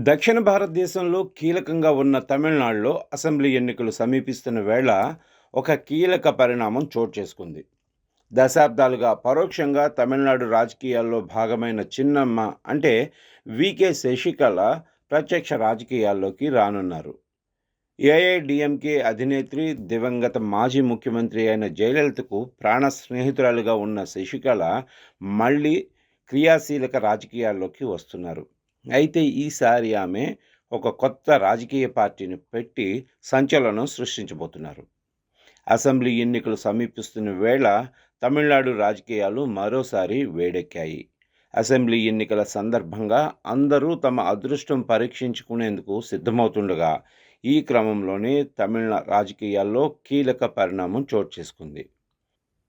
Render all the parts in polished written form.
దక్షిణ భారతదేశంలో కీలకంగా ఉన్న తమిళనాడులో అసెంబ్లీ ఎన్నికలు సమీపిస్తున్న వేళ ఒక కీలక పరిణామం చోటు చేసుకుంది. దశాబ్దాలుగా పరోక్షంగా తమిళనాడు రాజకీయాల్లో భాగమైన చిన్నమ్మ అంటే వికే శశికళ ప్రత్యక్ష రాజకీయాల్లోకి రానున్నారు. ఏఐడిఎంకే అధినేత్రి, దివంగత మాజీ ముఖ్యమంత్రి అయిన జయలలితకు ప్రాణ స్నేహితురాలుగా ఉన్న శశికళ మళ్ళీ క్రియాశీలక రాజకీయాల్లోకి వస్తున్నారు. అయితే ఈసారి ఆమె ఒక కొత్త రాజకీయ పార్టీని పెట్టి సంచలనం సృష్టించబోతున్నారు. అసెంబ్లీ ఎన్నికలు సమీపిస్తున్న వేళ తమిళనాడు రాజకీయాలు మరోసారి వేడెక్కాయి. అసెంబ్లీ ఎన్నికల సందర్భంగా అందరూ తమ అదృష్టం పరీక్షించుకునేందుకు సిద్ధమవుతుండగా ఈ క్రమంలోనే తమిళ రాజకీయాల్లో కీలక పరిణామం చోటు చేసుకుంది.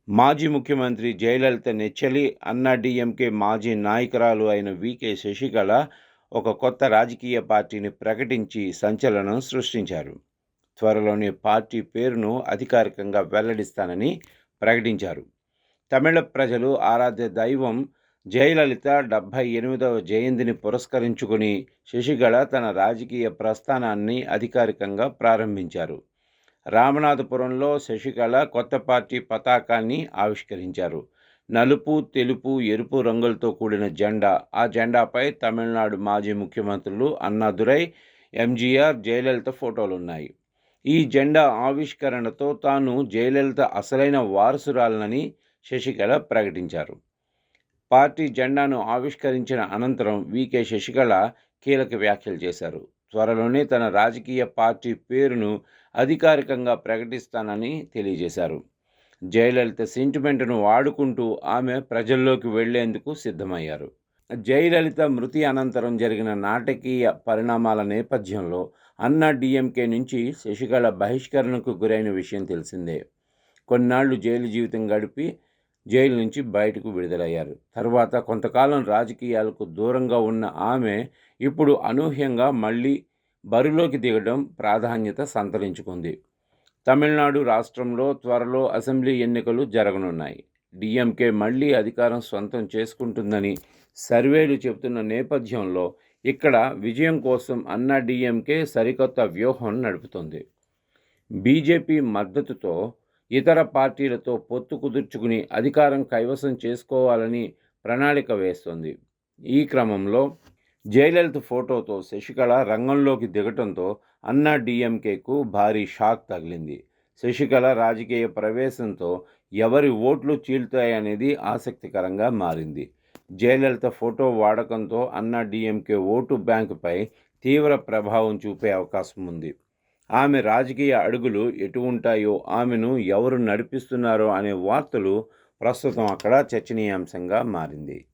మాజీ ముఖ్యమంత్రి జయలలిత నెచ్చెలి అన్నాడీఎంకే మాజీ నాయకురాలు అయిన వికే శశికళ ఒక కొత్త రాజకీయ పార్టీని ప్రకటించి సంచలనం సృష్టించారు. త్వరలోనే పార్టీ పేరును అధికారికంగా వెల్లడిస్తానని ప్రకటించారు. తమిళ ప్రజలు ఆరాధ్య దైవం జయలలిత 78వ జయంతిని పురస్కరించుకుని శశికళ తన రాజకీయ ప్రస్థానాన్ని అధికారికంగా ప్రారంభించారు. రామనాథపురంలో శశికళ కొత్త పార్టీ పతాకాన్ని ఆవిష్కరించారు. నలుపు, తెలుపు, ఎరుపు రంగులతో కూడిన జెండా. ఆ జెండాపై తమిళనాడు మాజీ ముఖ్యమంత్రులు అన్నాదురై, ఎంజీఆర్, జయలలిత ఫోటోలున్నాయి. ఈ జెండా ఆవిష్కరణతో తాను జయలలిత అసలైన వారసురాలనని శశికళ ప్రకటించారు. పార్టీ జెండాను ఆవిష్కరించిన అనంతరం వికే శశికళ కీలక వ్యాఖ్యలు చేశారు. త్వరలోనే తన రాజకీయ పార్టీ పేరును అధికారికంగా ప్రకటిస్తానని తెలియజేశారు. జయలలిత సెంటిమెంట్ను వాడుకుంటూ ఆమె ప్రజల్లోకి వెళ్లేందుకు సిద్ధమయ్యారు. జయలలిత మృతి అనంతరం జరిగిన నాటకీయ పరిణామాల నేపథ్యంలో అన్నాడీఎంకే నుంచి శశికళ బహిష్కరణకు గురైన విషయం తెలిసిందే. కొన్నాళ్లు జైలు జీవితం గడిపి జైలు నుంచి బయటకు విడుదలయ్యారు. తర్వాత కొంతకాలం రాజకీయాలకు దూరంగా ఉన్న ఆమె ఇప్పుడు అనూహ్యంగా మళ్ళీ బరిలోకి దిగడం ప్రాధాన్యత సంతరించుకుంది. తమిళనాడు రాష్ట్రంలో త్వరలో అసెంబ్లీ ఎన్నికలు జరగనున్నాయి. డీఎంకే మళ్ళీ అధికారం సొంతం చేసుకుంటుందని సర్వేలు చెబుతున్న నేపథ్యంలో ఇక్కడ విజయం కోసం అన్నాడీఎంకే సరికొత్త వ్యూహం నడుపుతోంది. బీజేపీ మద్దతుతో ఇతర పార్టీలతో పొత్తు కుదుర్చుకుని అధికారం కైవసం చేసుకోవాలని ప్రణాళిక వేస్తోంది. ఈ క్రమంలో జయలలిత ఫోటోతో శశికళ రంగంలోకి దిగటంతో అన్నాడీఎంకేకు భారీ షాక్ తగిలింది. శశికళ రాజకీయ ప్రవేశంతో ఎవరి ఓట్లు చీలుతాయనేది ఆసక్తికరంగా మారింది. జయలలిత ఫోటో వాడకంతో అన్నాడీఎంకే ఓటు బ్యాంకుపై తీవ్ర ప్రభావం చూపే అవకాశం ఉంది. ఆమె రాజకీయ అడుగులు ఎటు ఉంటాయో, ఆమెను ఎవరు నడిపిస్తున్నారో అనే వార్తలు ప్రస్తుతం అక్కడ చర్చనీయాంశంగా మారింది.